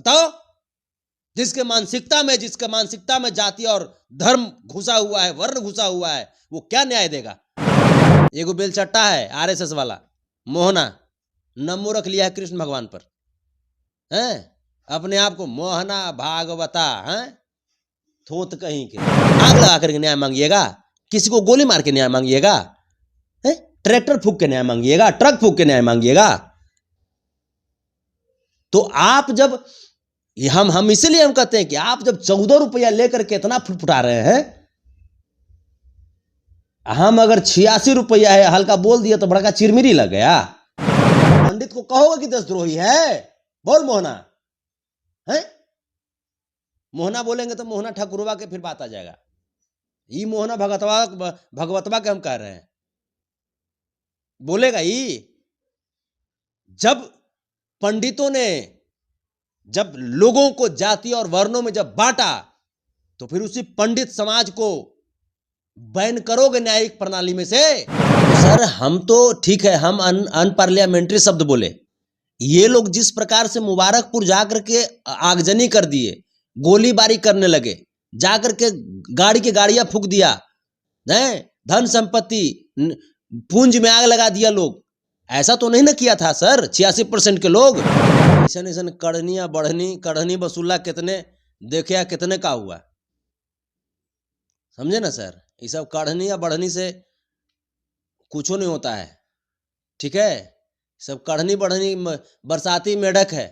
बताओ, जिसके मानसिकता में जाति और धर्म घुसा हुआ है, वर्ण घुसा हुआ है, वो क्या न्याय देगा? एगो बेलचट्टा है आरएसएस वाला मोहना, नमो रख लिया है कृष्ण भगवान पर, हैं? अपने आप को मोहना भागवता, हैं? थोत कहीं के। आग लगा करके न्याय मांगिएगा? किसी को गोली मार के न्याय मांगिएगा? ट्रैक्टर फूंक के न्याय मांगिएगा? ट्रक फूंक के न्याय मांगिएगा? तो आप जब हम इसीलिए हम कहते हैं कि आप जब 14 रुपया लेकर के इतना फुटफुटा रहे हैं, हम अगर 86 रुपया है हल्का बोल दिया तो बड़का चिरमिरी लग गया। पंडित को कहोगे कि देशद्रोही है? बोल मोहना, है? मोहना बोलेंगे तो मोहना ठाकुरवा के फिर बात आ जाएगा। ये मोहना भगवतवा के हम कह रहे हैं, बोलेगा ही। जब पंडितों ने जब लोगों को जाति और वर्णों में जब बांटा, तो फिर उसी पंडित समाज को बैन करोगे न्यायिक प्रणाली में से? सर हम तो ठीक है, हम अनपार्लियामेंट्री शब्द बोले, ये लोग जिस प्रकार से मुबारकपुर जाकर के आगजनी कर दिए, गोलीबारी करने लगे, जाकर के गाड़ी के गाड़ियां फूंक दिया, धन संपत्ति पूंज में आग लगा दिया लोग, ऐसा तो नहीं ना किया था सर 86% के लोग। ऐसा कढ़निया बढ़नी कढ़नी वसूला कितने देखे या कितने का हुआ, समझे ना सर? ये सब कढ़नी या बढ़नी से कुछ नहीं होता है, ठीक है? सब कढ़नी बढ़नी बरसाती मेढक है,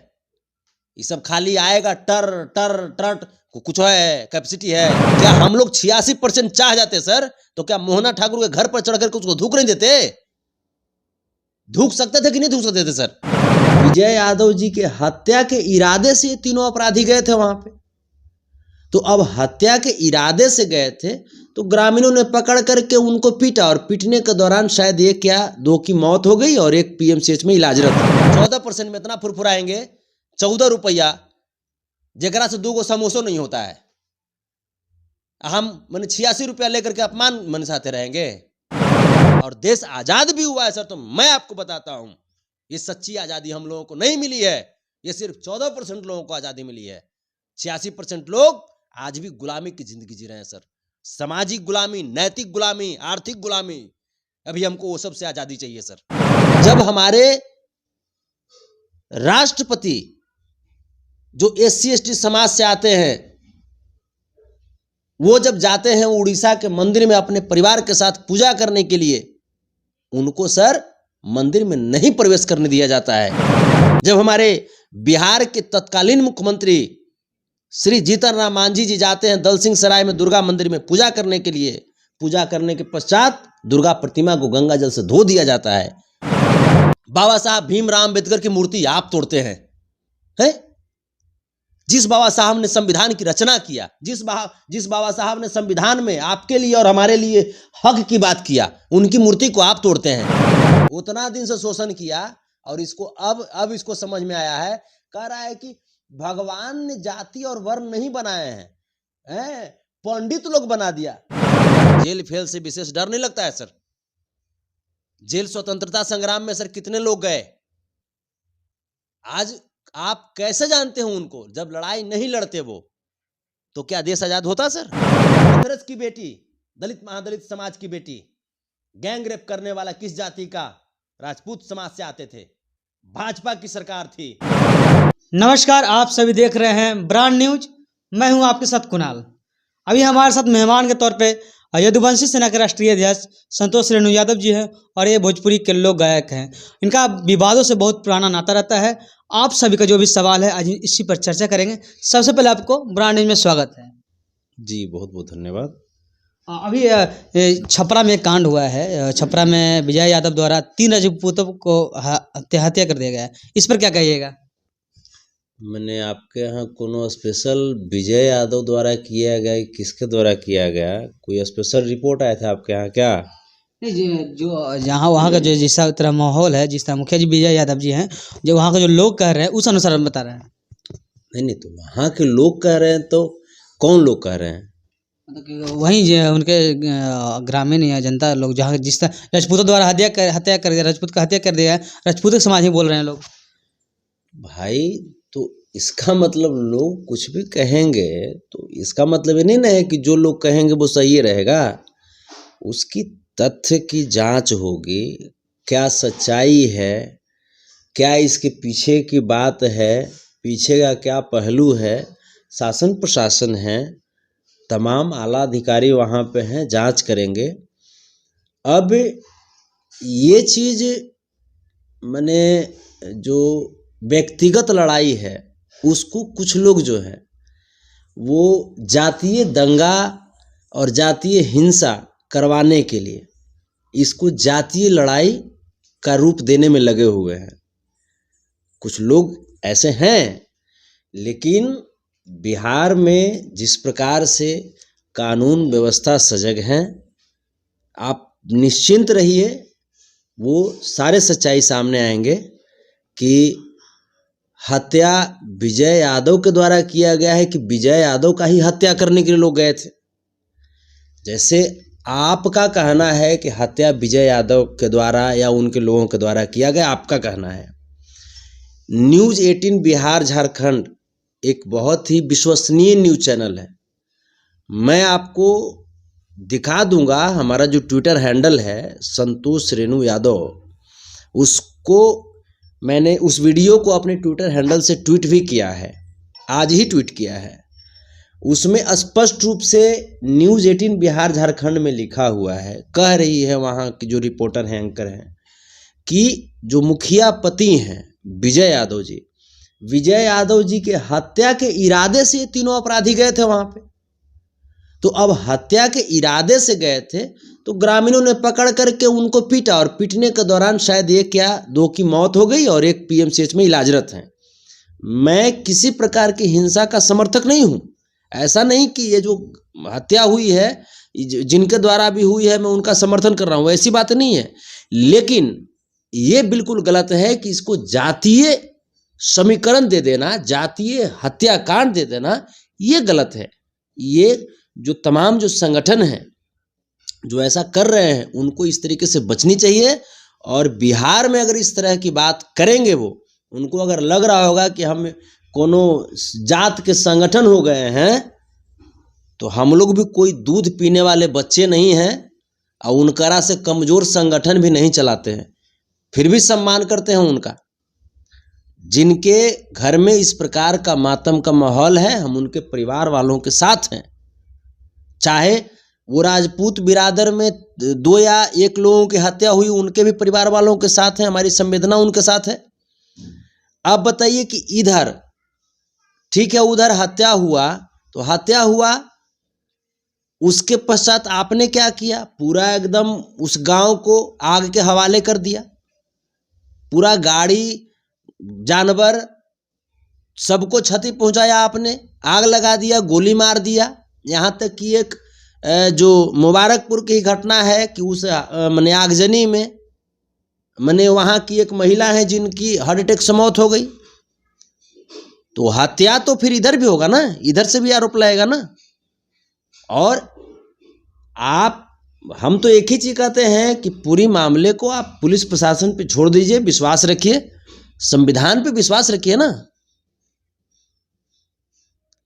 ये सब खाली आएगा टर टर टर, कुछ है कैपेसिटी है क्या? हम लोग 86% चाह जाते सर, तो क्या मोहना ठाकुर के घर पर चढ़ कर उसको धूक नहीं देते? धूक सकते थे कि नहीं धूक सकते थे सर? विजय यादव जी के हत्या के इरादे से तीनों अपराधी गए थे वहां पे, तो अब हत्या के इरादे से गए थे तो ग्रामीणों ने पकड़ करके उनको पीटा, और पीटने के दौरान शायद एक या दो की मौत हो गई और एक पीएमसीएच में इलाजरत। 14% में इतना फुरफुराएंगे, 14 रुपया जगरा से 2 समोसों नहीं होता है। हम मैंने 86 रुपया लेकर के अपमान मनसाते रहेंगे? और देश आजाद भी हुआ है सर, तो मैं आपको बताता हूं, ये सच्ची आजादी हम लोगों को नहीं मिली है, ये सिर्फ 14% लोगों को आजादी मिली है। 86% लोग आज भी गुलामी की जिंदगी जी रहे हैं सर, सामाजिक गुलामी, नैतिक गुलामी, आर्थिक गुलामी। अभी हमको वो सब से आजादी चाहिए सर। जब हमारे राष्ट्रपति जो SC ST समाज से आते हैं, वो जब जाते हैं उड़ीसा के मंदिर में अपने परिवार के साथ पूजा करने के लिए, उनको सर मंदिर में नहीं प्रवेश करने दिया जाता है। जब हमारे बिहार के तत्कालीन मुख्यमंत्री श्री जीतन राम मांझी जी जाते हैं दल सिंह सराय में दुर्गा मंदिर में पूजा करने के लिए, पूजा करने के पश्चात दुर्गा प्रतिमा को गंगा जल से धो दिया जाता है। बाबा साहब भीमराव अम्बेडकर की मूर्ति आप तोड़ते हैं, हैं? जिस बाबा साहब ने संविधान की रचना किया, जिस बाबा साहब ने संविधान में आपके लिए और हमारे लिए हक की बात किया, उनकी मूर्ति को आप तोड़ते हैं। उतना दिन से शोषण किया और इसको अब इसको समझ में आया है, कह रहा है कि भगवान ने जाति और वर्ण नहीं बनाए हैं, पंडित लोग बना दिया। जेल फेल से विशेष डर नहीं लगता है सर? जेल स्वतंत्रता संग्राम में सर कितने लोग गए? आज आप कैसे जानते हो उनको? जब लड़ाई नहीं लड़ते वो, तो क्या देश आजाद होता सर? हाथरस की बेटी, दलित महादलित समाज की बेटी, गैंग रेप करने वाला किस जाति का? राजपूत समाज से आते थे, भाजपा की सरकार थी। नमस्कार, आप सभी देख रहे हैं ब्रांड न्यूज। मैं हूं आपके साथ कुणाल। अभी हमारे साथ मेहमान के तौर पे यदुवंशी सेना के राष्ट्रीय अध्यक्ष संतोष रेणु यादव जी हैं, और ये भोजपुरी के लोक गायक हैं। इनका विवादों से बहुत पुराना नाता रहता है। आप सभी का जो भी सवाल है आज इसी पर चर्चा करेंगे। सबसे पहले आपको ब्रांड न्यूज में स्वागत है जी, बहुत बहुत धन्यवाद। अभी छपरा में कांड हुआ है, छपरा में विजय यादव द्वारा 3 राजपूतों को हत्या कर दिया गया है, इस पर क्या कहिएगा? मैंने आपके यहाँ कोनो स्पेशल विजय यादव द्वारा किया गया, किसके द्वारा किया गया, कोई स्पेशल रिपोर्ट आया था आपके यहाँ क्या? नहीं, जो जहाँ वहाँ का जो जिस तरह माहौल है, जिस तरह मुखिया जी विजय यादव जी हैं, जो वहाँ का जो लोग कह रहे हैं उस अनुसार हम बता रहे हैं। नहीं, तो वहाँ के लोग कह रहे हैं, तो कौन लोग कह रहे हैं? मतलब वहीं उनके ग्रामीण या जनता लोग, जहाँ जिस तरह राजपूतों द्वारा हत्या कर दिया, राजपूत का हत्या कर दिया है, राजपूत समाज ही बोल रहे हैं लोग। भाई तो इसका मतलब लोग कुछ भी कहेंगे तो इसका मतलब ये नहीं ना है कि जो लोग कहेंगे वो सही रहेगा। उसकी तथ्य की जांच होगी, क्या सच्चाई है, क्या इसके पीछे की बात है, पीछे का क्या पहलू है। शासन प्रशासन है, तमाम आला अधिकारी वहाँ पे हैं, जांच करेंगे। अब ये चीज़ माने जो व्यक्तिगत लड़ाई है उसको कुछ लोग जो है वो जातीय दंगा और जातीय हिंसा करवाने के लिए इसको जातीय लड़ाई का रूप देने में लगे हुए हैं। कुछ लोग ऐसे हैं, लेकिन बिहार में जिस प्रकार से कानून व्यवस्था सजग हैं, आप निश्चिंत रहिए, वो सारे सच्चाई सामने आएंगे कि हत्या विजय यादव के द्वारा किया गया है कि विजय यादव का ही हत्या करने के लिए लोग गए थे। जैसे आपका कहना है कि हत्या विजय यादव के द्वारा या उनके लोगों के द्वारा किया गया, आपका कहना है। न्यूज़ 18 बिहार झारखंड एक बहुत ही विश्वसनीय न्यूज़ चैनल है। मैं आपको दिखा दूंगा, हमारा जो ट्विटर हैंडल है संतोष रेणु यादव, उसको मैंने उस वीडियो को अपने ट्विटर हैंडल से ट्वीट भी किया है, आज ही ट्वीट किया है। उसमें स्पष्ट रूप से न्यूज़ 18 बिहार झारखंड में लिखा हुआ है, कह रही है वहाँ की जो रिपोर्टर हैं, एंकर हैं, कि जो मुखिया पति हैं विजय यादव जी, विजय यादव जी के हत्या के इरादे से ये तीनों अपराधी गए थे वहाँ पे। तो अब हत्या के इरादे से गए थे तो ग्रामीणों ने पकड़ करके उनको पीटा, और पीटने के दौरान शायद एक या दो की मौत हो गई और एक पीएमसीएच में इलाजरत हैं। मैं किसी प्रकार की हिंसा का समर्थक नहीं हूँ। ऐसा नहीं कि ये जो हत्या हुई है जिनके द्वारा भी हुई है मैं उनका समर्थन कर रहा हूँ, ऐसी बात नहीं है। लेकिन ये बिल्कुल गलत है कि इसको जातीय समीकरण दे देना, जातीय हत्याकांड दे देना, ये गलत है। ये जो तमाम जो संगठन हैं जो ऐसा कर रहे हैं उनको इस तरीके से बचनी चाहिए। और बिहार में अगर इस तरह की बात करेंगे, वो उनको अगर लग रहा होगा कि हम कोनो जात के संगठन हो गए हैं, तो हम लोग भी कोई दूध पीने वाले बच्चे नहीं हैं और उनकरा से कमज़ोर संगठन भी नहीं चलाते हैं, फिर भी सम्मान करते हैं उनका। जिनके घर में इस प्रकार का मातम का माहौल है, हम उनके परिवार वालों के साथ हैं। चाहे वो राजपूत बिरादर में 2 या 1 लोगों की हत्या हुई, उनके भी परिवार वालों के साथ हैं, हमारी संवेदना उनके साथ है। अब बताइए कि इधर ठीक है, उधर हत्या हुआ तो हत्या हुआ, उसके पश्चात आपने क्या किया, पूरा एकदम उस गांव को आग के हवाले कर दिया। पूरा गाड़ी जानवर सबको क्षति पहुंचाया आपने, आग लगा दिया, गोली मार दिया। यहाँ तक कि एक जो मुबारकपुर की घटना है कि उस मने आगजनी में मने वहाँ की एक महिला है जिनकी हार्ट अटैक से मौत हो गई। तो हत्या तो फिर इधर भी होगा ना, इधर से भी आरोप लगेगा ना। और हम तो एक ही चीज कहते हैं कि पूरी मामले को आप पुलिस प्रशासन पे छोड़ दीजिए, विश्वास रखिए, संविधान पे विश्वास रखिए ना।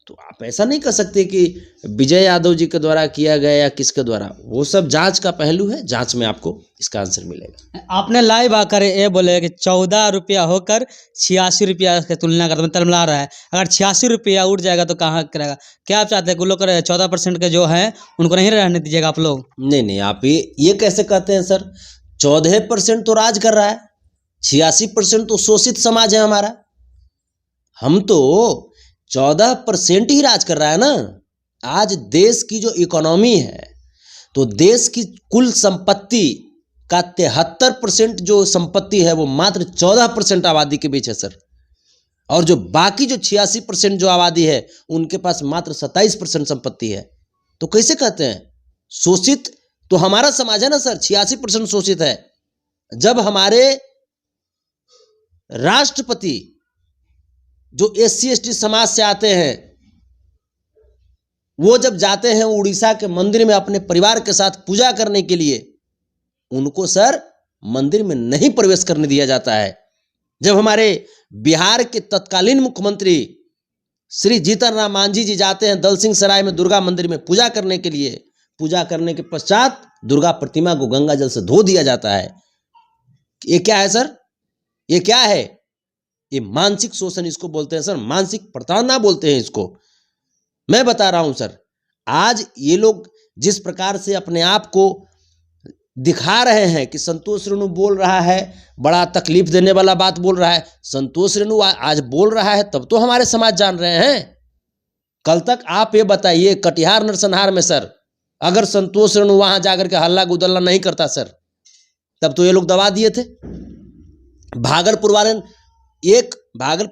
तो आप ऐसा नहीं कर सकते कि विजय यादव जी के द्वारा किया गया या किसके द्वारा, वो सब जांच का पहलू है, जांच में आपको इसका आंसर मिलेगा। आपने लाइव आकर ये बोले कि 14 रुपया होकर 86 रुपया की तुलना करते तलमला रहा है। अगर 86 रुपया उठ जाएगा तो कहाँ करेगा? क्या आप चाहते हैं कि लोग 14% के जो है उनको नहीं रहने दीजिएगा आप लोग? नहीं, आप ये कैसे कहते हैं सर? 14% तो राज कर रहा है, 86% तो शोषित समाज है हमारा। हम तो 14% ही राज कर रहा है ना। आज देश की जो इकोनॉमी है, तो देश की कुल संपत्ति का 73% जो संपत्ति है वो मात्र 14% आबादी के बीच है सर। और जो बाकी जो 86% जो आबादी है उनके पास मात्र 27% संपत्ति है। तो कैसे कहते हैं शोषित? तो हमारा समाज है ना सर, 86% शोषित है। जब हमारे राष्ट्रपति जो SC/ST समाज से आते हैं, वो जब जाते हैं उड़ीसा के मंदिर में अपने परिवार के साथ पूजा करने के लिए, उनको सर मंदिर में नहीं प्रवेश करने दिया जाता है। जब हमारे बिहार के तत्कालीन मुख्यमंत्री श्री जीतन राम मांझी जी जाते हैं दलसिंह सराय में दुर्गा मंदिर में पूजा करने के लिए, पूजा करने के पश्चात दुर्गा प्रतिमा को गंगा जल से धो दिया जाता है। ये क्या है सर? ये क्या है? ये मानसिक शोषण इसको बोलते हैं सर, मानसिक प्रताड़ना बोलते हैं इसको। मैं बता रहा हूं सर, आज ये लोग जिस प्रकार से अपने आप को दिखा रहे हैं कि संतोष रेणु बोल रहा है, बड़ा तकलीफ देने वाला बात बोल रहा है। संतोष रेणु आज बोल रहा है तब तो हमारे समाज जान रहे हैं। कल तक आप ये बताइए कटिहार नरसंहार में सर, अगर संतोष रेणु वहां जाकर के हल्ला गुदल्ला नहीं करता सर, तब तो ये लोग दबा दिए थे। भागलपुर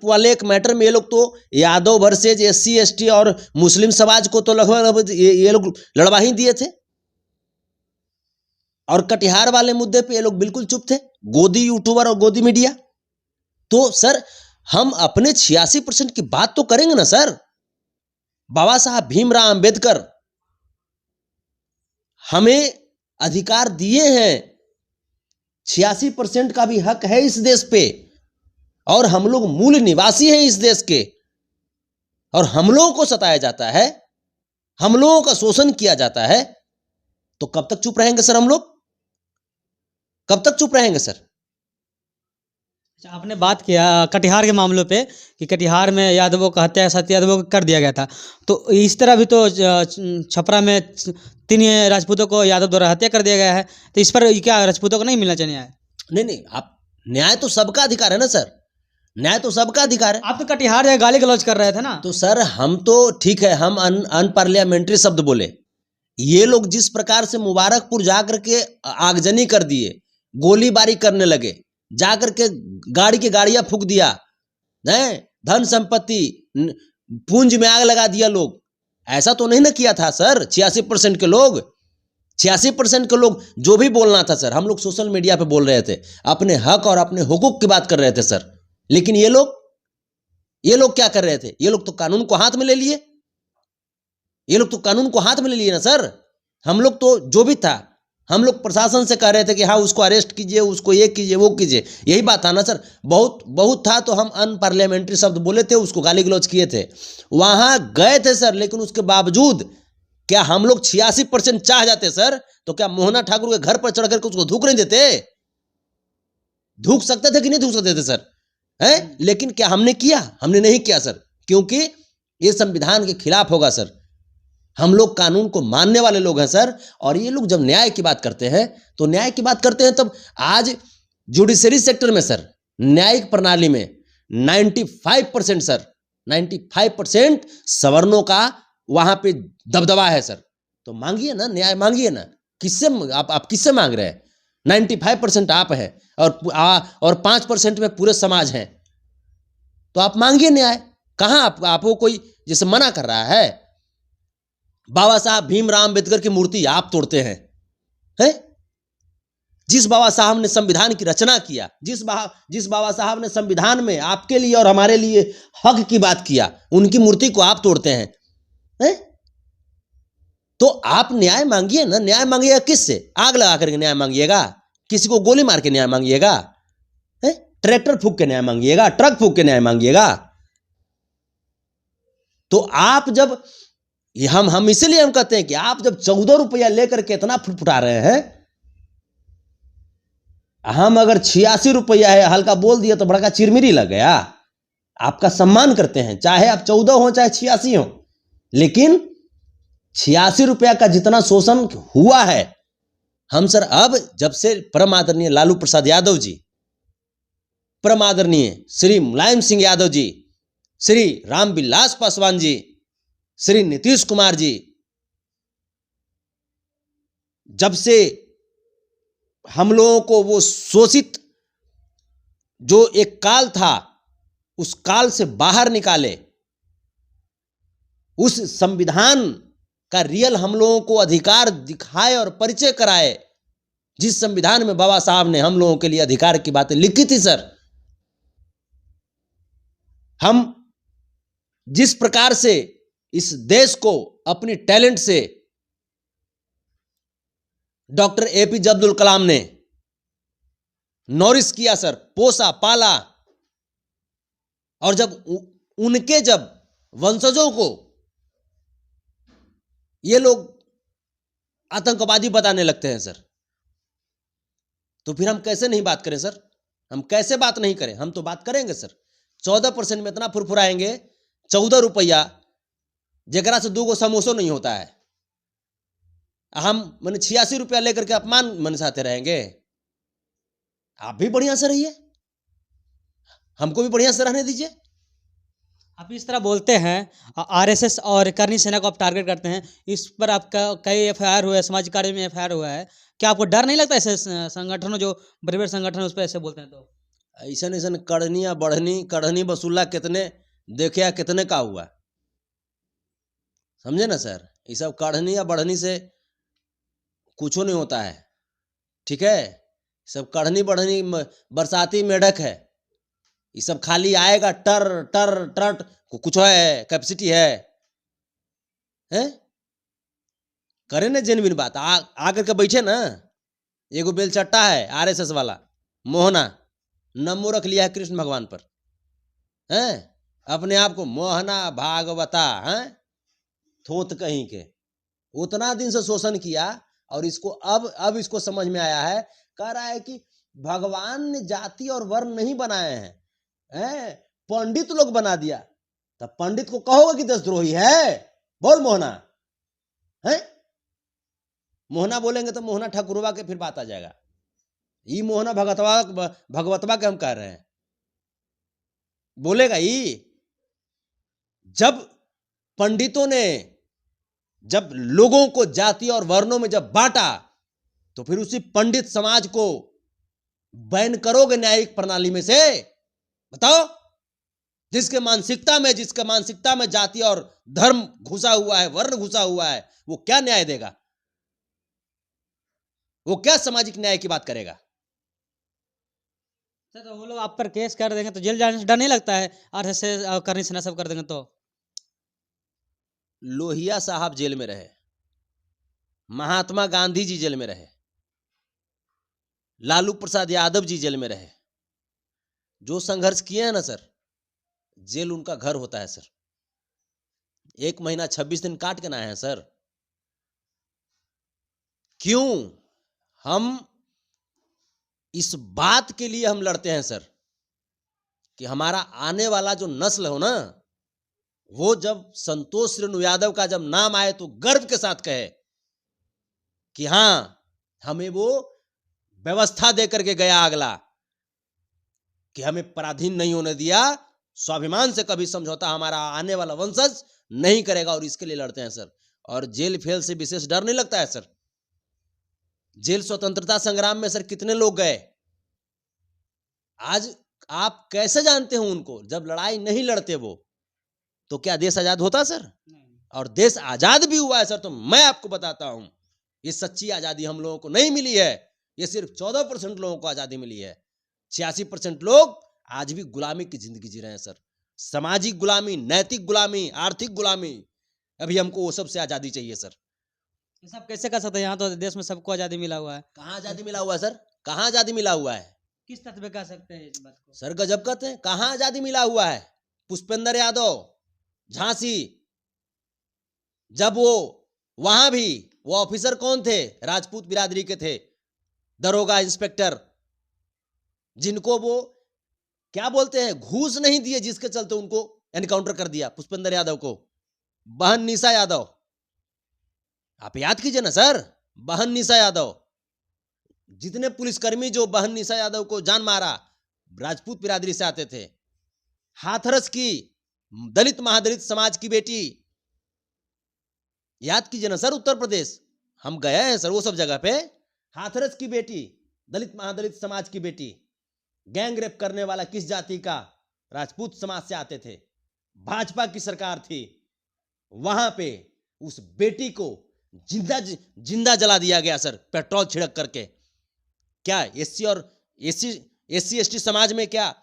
वाले एक मैटर में ये लोग तो यादव वर्सेज SC ST और मुस्लिम समाज को तो लगभग ये लोग लड़वा ही दिए थे, और कटिहार वाले मुद्दे पे ये लोग बिल्कुल चुप थे, गोदी यूट्यूबर और गोदी मीडिया। तो सर हम अपने 86% की बात तो करेंगे ना सर। बाबा साहब भीमराव अंबेडकर हमें अधिकार दिए हैं, 86% का भी हक है इस देश पे, और हम लोग मूल निवासी हैं इस देश के, और हम लोगों को सताया जाता है, हम लोगों का शोषण किया जाता है। तो कब तक चुप रहेंगे सर? हम लोग कब तक चुप रहेंगे सर? आपने बात किया कटिहार के मामलों पे कि कटिहार में यादवों का हत्या सत्य यादवों को कर दिया गया था, तो इस तरह भी तो छपरा में 3 राजपूतों को यादव द्वारा हत्या कर दिया गया है, तो इस पर क्या राजपूतों को नहीं मिलना चाहिए न्याय? नहीं, आप न्याय तो सबका अधिकार है ना सर, न्याय तो सबका अधिकार है। आप तो कटिहार जाके गाली गलौज कर रहे थे ना। तो सर हम तो ठीक है, हम अनपार्लियामेंट्री शब्द बोले। ये लोग जिस प्रकार से मुबारकपुर जाकर के आगजनी कर दिए, गोलीबारी करने लगे, जाकर के गाड़ी की गाड़ियां फूंक दिया, धन संपत्ति पूंज में आग लगा दिया लोग, ऐसा तो नहीं ना किया था सर। 86% के लोग, 86% के लोग जो भी बोलना था सर, हम लोग सोशल मीडिया पे बोल रहे थे, अपने हक और अपने हुकूक की बात कर रहे थे सर। लेकिन ये लोग क्या कर रहे थे? ये लोग तो कानून को हाथ में ले लिए, ये लोग तो कानून को हाथ में ले लिए ना सर। हम लोग तो जो भी था, हम लोग प्रशासन से कह रहे थे कि हाँ उसको अरेस्ट कीजिए, उसको ये कीजिए, वो कीजिए, यही बात था ना सर। बहुत था तो हम अनपार्लियामेंट्री शब्द बोले थे, उसको गाली गलौज किए थे, वहां गए थे सर। लेकिन उसके बावजूद क्या हम लोग 86% चाह जाते सर, तो क्या मोहना ठाकुर के घर पर चढ़ करके उसको धूक नहीं देते? धूक सकते थे कि नहीं धूक सकते थे सर? लेकिन क्या हमने किया? हमने नहीं किया सर, क्योंकि ये संविधान के खिलाफ होगा सर। हम लोग कानून को मानने वाले लोग हैं सर। और ये लोग जब न्याय की बात करते हैं तो न्याय की बात करते हैं, तब आज जुडिशरी सेक्टर में सर, न्यायिक प्रणाली में 95% सर, 95% सवर्णों का वहां पे दबदबा है सर। तो मांगिए ना न्याय, मांगिए ना। किससे आप किससे मांग रहे हैं? 95% आप है और 5% में पूरे समाज हैं, तो आप मांगिए न्याय। कहां आपको कोई जैसे मना कर रहा है? बाबा साहब भीमराव अंबेडकर की मूर्ति आप तोड़ते हैं? जिस बाबा साहब ने संविधान की रचना किया, जिस बाबा साहब ने संविधान में आपके लिए और हमारे लिए हक की बात किया, उनकी मूर्ति को आप तोड़ते हैं? तो आप न्याय मांगिए ना। न्याय मांगिएगा किससे? आग लगा करके न्याय मांगिएगा? किसी को गोली मार के न्याय मांगिएगा? ट्रैक्टर फूंक के न्याय मांगिएगा? ट्रक फूंक के न्याय मांगिएगा? तो आप जब हम इसीलिए हम कहते हैं कि आप जब 14 रुपया लेकर के इतना फुटफुटा रहे हैं, हम अगर 86 रुपया है हल्का बोल दिया तो बड़ा का चिरमिरी लग गया। आपका सम्मान करते हैं, चाहे आप 14 हो चाहे 86 हो, लेकिन 86 रुपया का जितना शोषण हुआ है, हम सर अब जब से परम आदरणीय लालू प्रसाद यादव जी, परम आदरणीय श्री मुलायम सिंह यादव जी, श्री रामविलास पासवान जी, श्री नीतीश कुमार जी, जब से हम लोगों को वो शोषित जो एक काल था, उस काल से बाहर निकाले, उस संविधान का रियल हम लोगों को अधिकार दिखाए और परिचय कराए, जिस संविधान में बाबा साहब ने हम लोगों के लिए अधिकार की बातें लिखी थी सर। हम जिस प्रकार से इस देश को अपनी टैलेंट से डॉक्टर APJ अब्दुल कलाम ने नॉरिश किया सर, पोसा पाला, और जब उनके जब वंशजों को ये लोग आतंकवादी बताने लगते हैं सर, तो फिर हम कैसे नहीं बात करें सर? हम कैसे बात नहीं करें? हम तो बात करेंगे सर। 14% में इतना फुरफुराएंगे, 14 रुपया जगरा से 2 समोसों नहीं होता है। हम मैंने 86 रुपया लेकर के अपमान मनसाते रहेंगे? आप भी बढ़िया से रहिए, हमको भी बढ़िया से रहने दीजिए। आप इस तरह बोलते हैं, आरएसएस और करनी सेना को आप टारगेट करते हैं, इस पर आपका कई एफआईआर हुआ है, सामाजिक कार्य में एफआईआर हुआ है। क्या आपको डर नहीं लगता ऐसे संगठनों, जो बड़े बड़े संगठन है, उस पर ऐसे बोलते हैं? तो ऐसा ऐसा कढ़नी या बढ़नी, कढ़नी वसूला कितने देखे या कितने का हुआ, समझे ना सर? ये सब कढ़नी या बढ़नी से कुछ नहीं होता है, ठीक है? सब कढ़नी बढ़नी बरसाती मेढक है, ये सब खाली आएगा टर टर टर, कुछ है कैपेसिटी है? करे ना जेनविन बात, आकर के बैठे ना। एगो बेलचट्टा है आरएसएस वाला मोहना, नमो रख लिया है कृष्ण भगवान पर, हैं? अपने आप को मोहना भागवता, हैं? थोत कहीं के। उतना दिन से शोषण किया और इसको अब इसको समझ में आया है। कह रहा है कि भगवान ने जाति और वर्ण नहीं बनाए हैं, पंडित लोग बना दिया। तब पंडित को कहोगे कि देशद्रोही है? बोल मोहना, है? मोहना बोलेंगे तो मोहना ठाकुरवा के फिर बात आ जाएगा। ये मोहना भगवतवा के हम कह रहे हैं, बोलेगा ये। जब पंडितों ने जब लोगों को जाति और वर्णों में जब बांटा, तो फिर उसी पंडित समाज को बैन करोगे न्यायिक प्रणाली में से? बताओ। जिसके मानसिकता में जाति और धर्म घुसा हुआ है, वर्ण घुसा हुआ है, वो क्या न्याय देगा? वो क्या सामाजिक न्याय की बात करेगा? तो वो लोग आप पर केस कर देंगे तो जेल जाने से डर नहीं लगता है? आरएसएस और करनी सेना सब कर देंगे तो? लोहिया साहब जेल में रहे, महात्मा गांधी जी जेल में रहे, लालू प्रसाद यादव जी जेल में रहे। जो संघर्ष किए हैं ना सर, जेल उनका घर होता है सर। 1 महीना 26 दिन काट के ना आए हैं सर। क्यों? हम इस बात के लिए हम लड़ते हैं सर कि हमारा आने वाला जो नस्ल हो ना, वो जब संतोष रेणु यादव का जब नाम आए तो गर्व के साथ कहे कि हां, हमें वो व्यवस्था देकर के गया अगला, कि हमें पराधीन नहीं होने दिया, स्वाभिमान से कभी समझौता हमारा आने वाला वंशज नहीं करेगा, और इसके लिए लड़ते हैं सर। और जेल फेल से विशेष डर नहीं लगता है सर। जेल स्वतंत्रता संग्राम में सर कितने लोग गए? आज आप कैसे जानते हो उनको? जब लड़ाई नहीं लड़ते वो, तो क्या देश आजाद होता सर? और देश आजाद भी हुआ है सर, तो मैं आपको बताता हूं, ये सच्ची आजादी हम लोगों को नहीं मिली है। ये सिर्फ 14% लोगों को आजादी मिली है। 86% लोग आज भी गुलामी की जिंदगी जी रहे हैं सर। सामाजिक गुलामी, नैतिक गुलामी, आर्थिक गुलामी। अभी हमको वो सबसे आजादी चाहिए सर। ये सब कैसे कर सकते हैं? यहाँ तो देश में सबको आजादी मिला हुआ है। कहाँ आजादी मिला हुआ है सर? कहाँ आजादी मिला हुआ है? किस तथ्य पे कह सकते हैं इस बात को? सर गजब कहते हैं, कहाँ आजादी मिला हुआ है? पुष्पेंद्र यादव झांसी, जब वो वहां भी वो ऑफिसर कौन थे? राजपूत बिरादरी के थे, दरोगा इंस्पेक्टर, जिनको वो क्या बोलते हैं, घूस नहीं दिए, जिसके चलते उनको एनकाउंटर कर दिया, पुष्पेंद्र यादव को। बहन निशा यादव, आप याद कीजिए ना सर, बहन निशा यादव। जितने पुलिसकर्मी जो बहन निशा यादव को जान मारा, राजपूत बिरादरी से आते थे। हाथरस की दलित महादलित समाज की बेटी, याद कीजिए ना सर, उत्तर प्रदेश हम गए हैं सर वो सब जगह पे। हाथरस की बेटी, दलित महादलित समाज की बेटी, गैंग रेप करने वाला किस जाति का? राजपूत समाज से आते थे। भाजपा की सरकार थी, वहां पे उस बेटी को जिंदा जला दिया गया सर, पेट्रोल छिड़क करके। क्या एससी और एससी एसटी समाज में क्या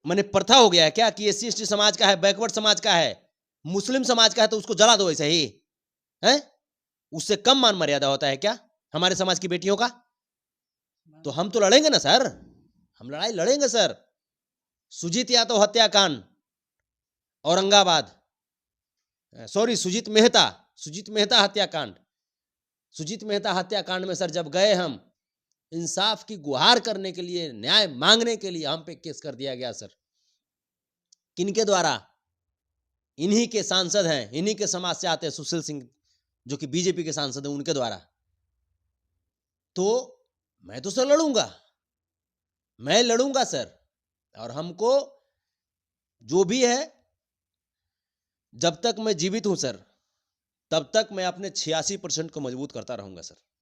माने प्रथा हो गया है क्या कि एससी एसटी समाज का है, बैकवर्ड समाज का है, मुस्लिम समाज का है तो उसको जला दो ऐसे ही है? उससे कम मान मर्यादा होता है क्या हमारे समाज की बेटियों का? तो हम तो लड़ेंगे ना सर, हम लड़ाई लड़ेंगे सर। सुजीत यादव हत्याकांड औरंगाबाद, सॉरी सुजीत मेहता हत्याकांड, सुजीत मेहता हत्याकांड में सर जब गए हम इंसाफ की गुहार करने के लिए, न्याय मांगने के लिए, हम पे केस कर दिया गया सर। किनके द्वारा? इन्हीं के सांसद हैं, इन्हीं के समाज से आते हैं, सुशील सिंह जो कि बीजेपी के सांसद हैं, उनके द्वारा। तो मैं तो सर लड़ूंगा, मैं लड़ूंगा सर। और हमको जो भी है, जब तक मैं जीवित हूं सर, तब तक मैं अपने 86% को मजबूत करता रहूंगा सर।